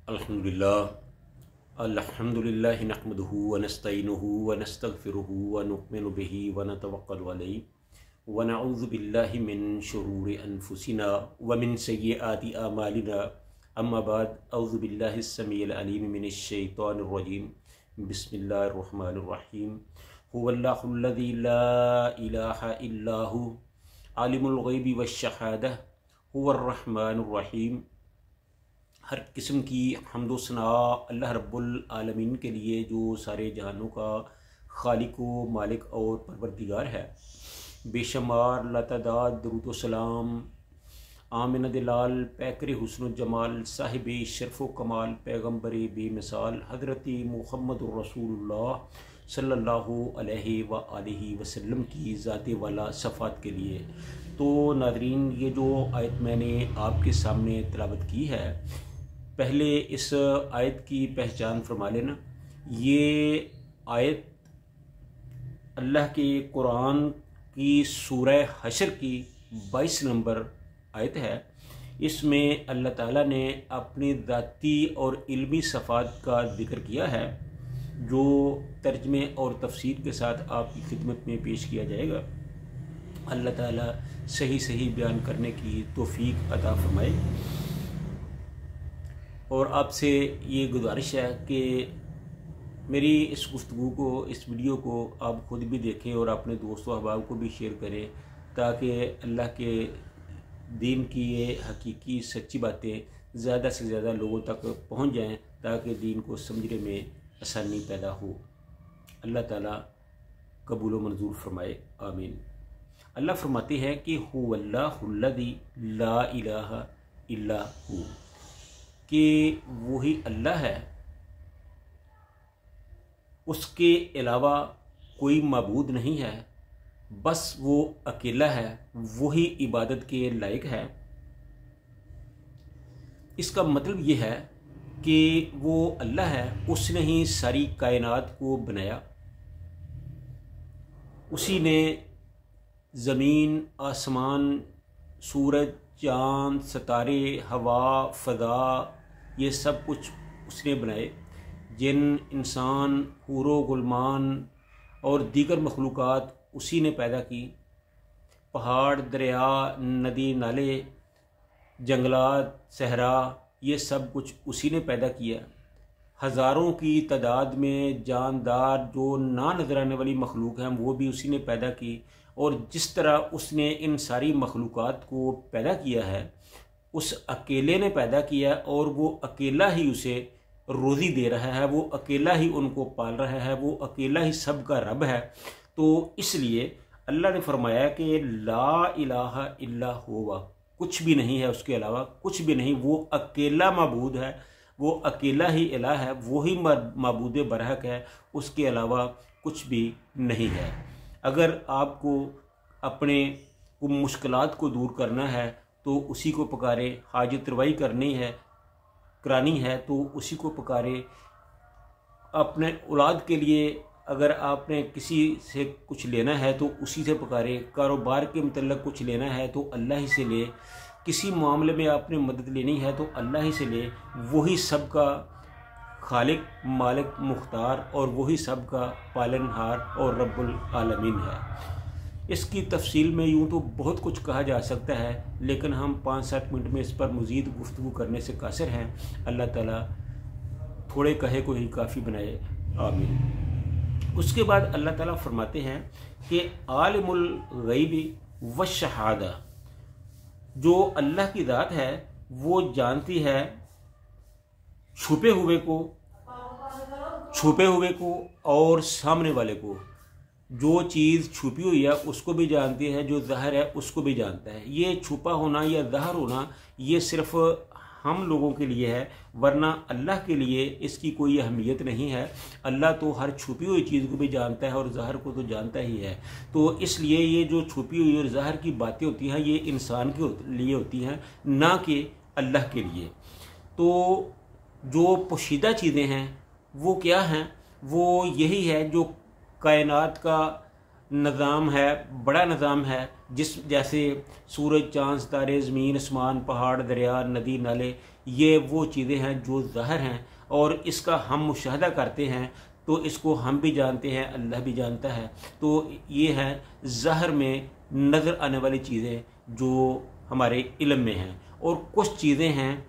अल्हम्दुलिल्लाह नहमदुहु व नस्तईनुहु व नस्तगफिरुहु व नु'मिनु बिही व नतवक्कलु अलैहि व नऊज़ु बिल्लाहि मिन शुरूरि अनफुसिना व मिन सय्यिआति अमालिना। अम्मा बाद, औज़ु बिल्लाहिस समीइल अलीम मिनश शैतानिर रजीम। बिस्मिल्लाहिर रहमानिर रहीम। हुवल्लाहुल्लज़ी ला इलाहा इल्ला हु आलिमुल ग़ैबि वश शहादह हुवर रहमानिर रहीम। हर किस्म की हम्दो सना अल्लाह रब्बुल आलमीन के लिए, जो सारे जहानों का खालिक व मालिक और परवरदिगार है। बेशुमार लातादाद दरूद व सलाम आमिन दिलाल पैकर हुस्न जमाल साहिब शरफ़ व कमाल पैगम्बर बेमिसाल हज़रत मुहम्मदुर रसूलुल्लाह सल्लल्लाहु अलैहि व आलिहि वसल्लम की ज़ात वाला सफ़ात के लिए। तो नाज़रीन, ये जो आयत मैंने आपके सामने तिलावत की है, पहले इस आयत की पहचान फरमा लेना। ये आयत अल्लाह के कुरान की सूरह हशर की 22 नंबर आयत है। इसमें अल्लाह ताला ने अपनी ज़ाती और इल्मी सफ़ात का जिक्र किया है, जो तर्जमे और तफसीर के साथ आपकी खिदमत में पेश किया जाएगा। अल्लाह ताला सही सही बयान करने की तौफीक अता फरमाए। और आपसे ये गुजारिश है कि मेरी इस गुफ्तगू को, इस वीडियो को आप ख़ुद भी देखें और अपने दोस्तों अहबाब को भी शेयर करें, ताकि अल्लाह के दीन की ये हकीकी सच्ची बातें ज़्यादा से ज़्यादा लोगों तक पहुँच जाएँ, ताकि दीन को समझने में आसानी पैदा हो। अल्लाह ताला कबूल व मंजूर फरमाए, आमीन। अल्लाह फरमाते हैं कि हुवल्लाहुल्लज़ी ला इलाहा इल्ला हु, कि वही अल्लाह है, उसके अलावा कोई माबूद नहीं है, बस वो अकेला है, वही इबादत के लायक है। इसका मतलब ये है कि वो अल्लाह है, उसने ही सारी कायनात को बनाया, उसी ने ज़मीन, आसमान, सूरज, चाँद, सितारे, हवा, फ़ज़ा, ये सब कुछ उसने बनाए। जिन, इंसान, हूरो गुलमान और दीगर मखलूक़ात उसी ने पैदा की। पहाड़, दरिया, नदी नाले, जंगलात, सहरा, ये सब कुछ उसी ने पैदा किया। हज़ारों की तादाद में जानदार जो ना नज़र आने वाली मखलूक हैं, वो भी उसी ने पैदा की। और जिस तरह उसने इन सारी मखलूक़ात को पैदा किया है, उस अकेले ने पैदा किया और वो अकेला ही उसे रोज़ी दे रहा है, वो अकेला ही उनको पाल रहा है, वो अकेला ही सब का रब है। तो इसलिए अल्लाह ने फरमाया कि ला इलाहा इल्ला हुवा, कुछ भी नहीं है उसके अलावा, कुछ भी नहीं, वो अकेला माबूद है, वो अकेला ही इलाह है, वही माबूद बरहक है, उसके अलावा कुछ भी नहीं है। अगर आपको अपने मुश्किलात को दूर करना है तो उसी को पुकारे, हाजत रवाई करानी है तो उसी को पुकारे। अपने औलाद के लिए अगर आपने किसी से कुछ लेना है तो उसी से पुकारे। कारोबार के मतलब कुछ लेना है तो अल्लाह ही से ले। किसी मामले में आपने मदद लेनी है तो अल्लाह ही से ले। वही सब का खालिक, मालिक, मुख्तार और वही सब का पालनहार और रब्बुल आलमीन है। इसकी तफसील में यूँ तो बहुत कुछ कहा जा सकता है, लेकिन हम 5-7 मिनट में इस पर मज़ीद गुफ्तगू करने से कासिर हैं। अल्लाह ताला थोड़े कहे को ही काफ़ी बनाए, आमीन। उसके बाद अल्लाह ताला फरमाते हैं कि आलिमुल ग़ैबि व शहादा, जो अल्लाह की ज़ात है वो जानती है छुपे हुए को और सामने वाले को। जो चीज़ छुपी हुई है उसको भी जानती है, जो ज़ाहिर है उसको भी जानता है। ये छुपा होना या ज़ाहिर होना ये सिर्फ़ हम लोगों के लिए है, वरना अल्लाह के लिए इसकी कोई अहमियत नहीं है। अल्लाह तो हर छुपी हुई चीज़ को भी जानता है और ज़ाहिर को तो जानता ही है। तो इसलिए ये जो छुपी हुई और ज़ाहिर की बातें होती हैं, ये इंसान के लिए होती हैं, ना कि अल्लाह के लिए। तो जो पोशीदा चीज़ें हैं वो क्या हैं? वो यही है जो कायनात का निज़ाम है, बड़ा निज़ाम है, जिस जैसे सूरज, चाँद, सितारे, ज़मीन, आसमान, पहाड़, दरिया, नदी, नाले, ये वो चीज़ें हैं जो ज़ाहिर हैं और इसका हम मुशाहदा करते हैं, तो इसको हम भी जानते हैं, अल्लाह भी जानता है। तो ये है ज़ाहिर में नज़र आने वाली चीज़ें जो हमारे इल्म में हैं। और कुछ चीज़ें हैं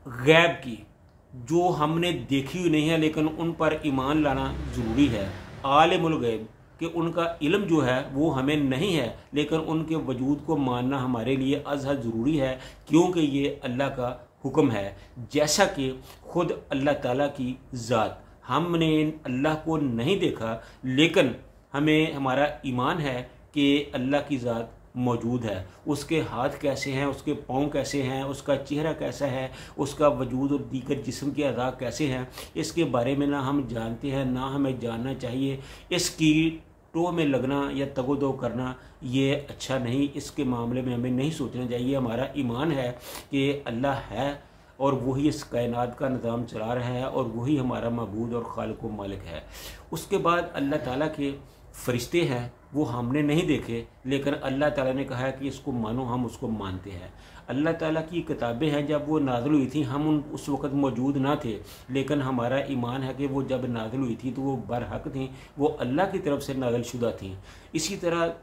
गैब की जो हमने देखी हुई नहीं है, लेकिन उन पर ईमान लाना ज़रूरी है। आलिमुल गैब कि उनका इल्म जो है वो हमें नहीं है, लेकिन उनके वजूद को मानना हमारे लिए अज़हद ज़रूरी है, क्योंकि ये अल्लाह का हुक्म है। जैसा कि खुद अल्लाह ताला की ज़ात, हमने अल्लाह को नहीं देखा, लेकिन हमें हमारा ईमान है कि अल्लाह की ज़ात मौजूद है। उसके हाथ कैसे हैं, उसके पाँव कैसे हैं, उसका चेहरा कैसा है, उसका वजूद और दीगर जिस्म के अज़ा कैसे हैं, इसके बारे में ना हम जानते हैं, ना हमें जानना चाहिए। इसकी टो में लगना या तगोदो करना ये अच्छा नहीं, इसके मामले में हमें नहीं सोचना चाहिए। हमारा ईमान है कि अल्लाह है और वही इस कायनात का निज़ाम चला रहा है और वही हमारा मबूद और खालिक व मालिक है। उसके बाद अल्लाह ताला के फरिश्ते हैं, वो हमने नहीं देखे, लेकिन अल्लाह ताला ने कहा है कि इसको मानो, हम उसको मानते हैं। अल्लाह ताला की किताबें हैं, जब वो नाज़िल हुई थी हम उस वक़्त मौजूद ना थे, लेकिन हमारा ईमान है कि वो जब नाज़िल हुई थी तो वो बरहक थी, वो अल्लाह की तरफ से नाज़िल शुदा थी। इसी तरह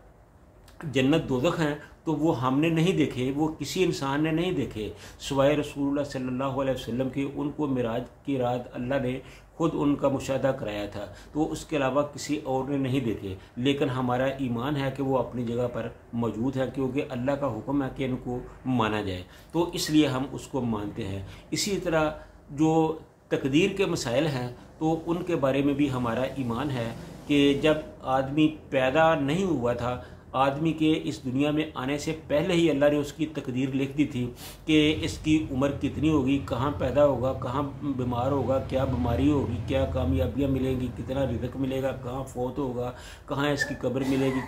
जन्नत दोज़ख हैं तो वो हमने नहीं देखे, वो किसी इंसान ने नहीं देखे सिवाय रसूलुल्लाह सल्लल्लाहु अलैहि वसल्लम की। उनको मिराज की रात अल्लाह ने खुद उनका मुशाहदा कराया था, तो उसके अलावा किसी और ने नहीं देखे। लेकिन हमारा ईमान है कि वो अपनी जगह पर मौजूद है, क्योंकि अल्लाह का हुक्म है कि इनको माना जाए, तो इसलिए हम उसको मानते हैं। इसी तरह जो तकदीर के मसाइल हैं तो उनके बारे में भी हमारा ईमान है कि जब आदमी पैदा नहीं हुआ था, आदमी के इस दुनिया में आने से पहले ही अल्लाह ने उसकी तकदीर लिख दी थी कि इसकी उम्र कितनी होगी, कहाँ पैदा होगा, कहाँ बीमार होगा, क्या बीमारी होगी, क्या कामयाबियाँ मिलेंगी, कितना रिज़्क़ मिलेगा, कहाँ फौत होगा, कहाँ इसकी कब्र मिलेगी,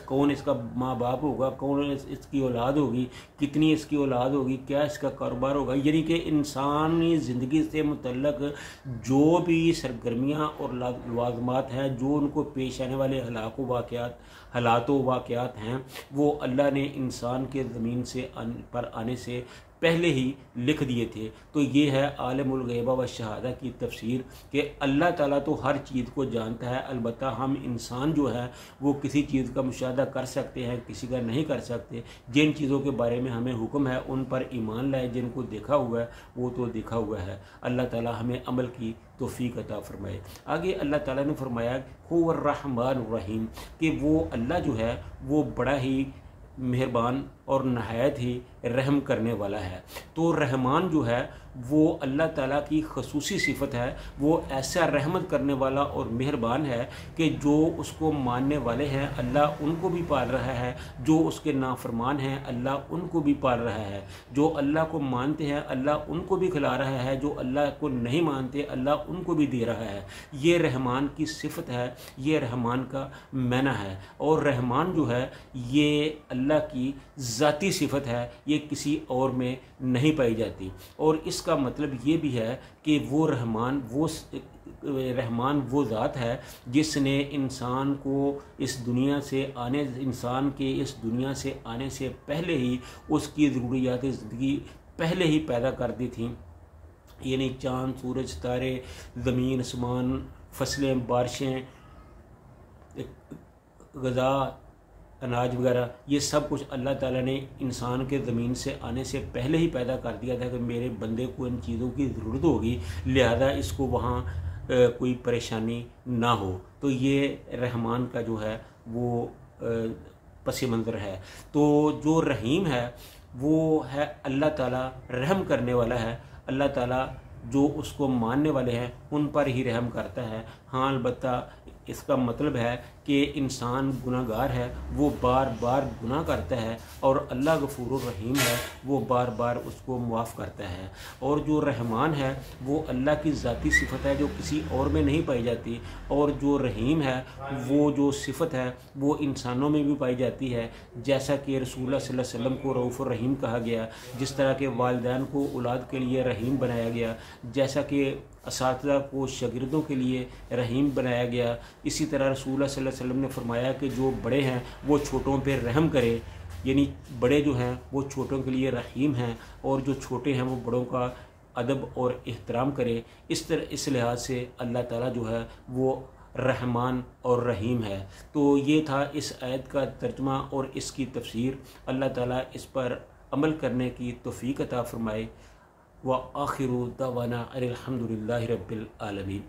कौन इसका माँ बाप होगा, कौन इसकी औलाद होगी, कितनी इसकी औलाद होगी, क्या इसका कारोबार होगा। यानी कि इंसानी ज़िंदगी से मुतल्लक़ जो भी सरगर्मियाँ और लाज़मात हैं, जो उनको पेश आने वाले हालात वाक़यात हैं, वो अल्लाह ने इंसान के ज़मीन से पर आने से पहले ही लिख दिए थे। तो ये है आलिमुल गैब व शहादा की तफसीर कि अल्लाह ताला तो हर चीज़ को जानता है, अलबत्ता हम इंसान जो है वो किसी चीज़ का मुशाहदा कर सकते हैं, किसी का नहीं कर सकते। जिन चीज़ों के बारे में हमें हुक्म है उन पर ईमान लाए, जिनको देखा हुआ है वो तो देखा हुआ है। अल्लाह ताला हमें अमल की तौफीक अता फरमाए। आगे अल्लाह ताला ने फरमाया हुवर रहमान रहीम कि वो अल्लाह जो है वो बड़ा ही मेहरबान और नहायत ही रहम करने वाला है। तो रहमान जो है वो अल्लाह ताला की खसूसी सिफत है, वो ऐसा रहमत करने वाला और मेहरबान है कि जो उसको मानने वाले हैं अल्लाह उनको भी पाल रहा है, जो उसके नाफरमान हैं अल्लाह उनको भी पाल रहा है, जो अल्लाह को मानते हैं अल्लाह उनको भी खिला रहा है, जो अल्लाह को नहीं मानते अल्लाह उनको भी दे रहा है। ये रहमान की सिफत है, ये रहमान का माना है। और रहमान जो है ये अल्लाह की ज़ाती सिफत है, ये किसी और में नहीं पाई जाती। और इसका मतलब ये भी है कि वो रहमान वो ज़ात है जिसने इंसान के इस दुनिया से आने से पहले ही उसकी ज़रूरियात ज़िंदगी पहले ही पैदा कर दी थी। यानी चाँद, सूरज, सितारे, ज़मीन, आसमान, फसलें, बारिशें, ग़ज़ा, अनाज वगैरह, ये सब कुछ अल्लाह ताला ने इंसान के ज़मीन से आने से पहले ही पैदा कर दिया था कि मेरे बंदे को इन चीज़ों की ज़रूरत होगी, लिहाजा इसको वहाँ कोई परेशानी ना हो। तो ये रहमान का जो है वो पस मंज़र है। तो जो रहीम है वो है अल्लाह ताला रहम करने वाला है। अल्लाह ताला जो उसको मानने वाले हैं उन पर ही रहम करता है। हाँ, अलबत्ता इसका मतलब है कि इंसान गुनाहगार है, वो बार बार गुनाह करता है और अल्लाह गफूरुर रहीम है, वो बार बार उसको मुआफ़ करता है। और जो रहमान है वो अल्लाह की ज़ाती सिफत है जो किसी और में नहीं पाई जाती। और जो रहीम है वो जो सिफत है वो इंसानों में भी पाई जाती है, जैसा कि रसूलुल्लाह सल्लल्लाहु अलैहि वसल्लम को रऊफ़ुर रहीम कहा गया, जिस तरह के वालिदैन को औलाद के लिए रहीम बनाया गया, जैसा कि असातिज़ा को शागिर्दों के लिए रहीम बनाया गया, इसी तरह रसूलुल्लाह सल्लल्लाहु अलैहि वसल्लम ने फरमाया कि जो बड़े हैं वो छोटों पर रहम करें, यानी बड़े जो हैं वो छोटों के लिए रहीम हैं और जो छोटे हैं वो बड़ों का अदब और एहतराम करें। इस लिहाज से अल्लाह ताला जो है वो रहमान और रहीम है। तो ये था इस आयत का तर्जुमा और इसकी तफसीर। अल्लाह ताला इस पर अमल करने की तौफीक अता फ़रमाए। व आखिरु दवाना अनिल हम्दुलिल्लाहि रब्बिल आलमीन।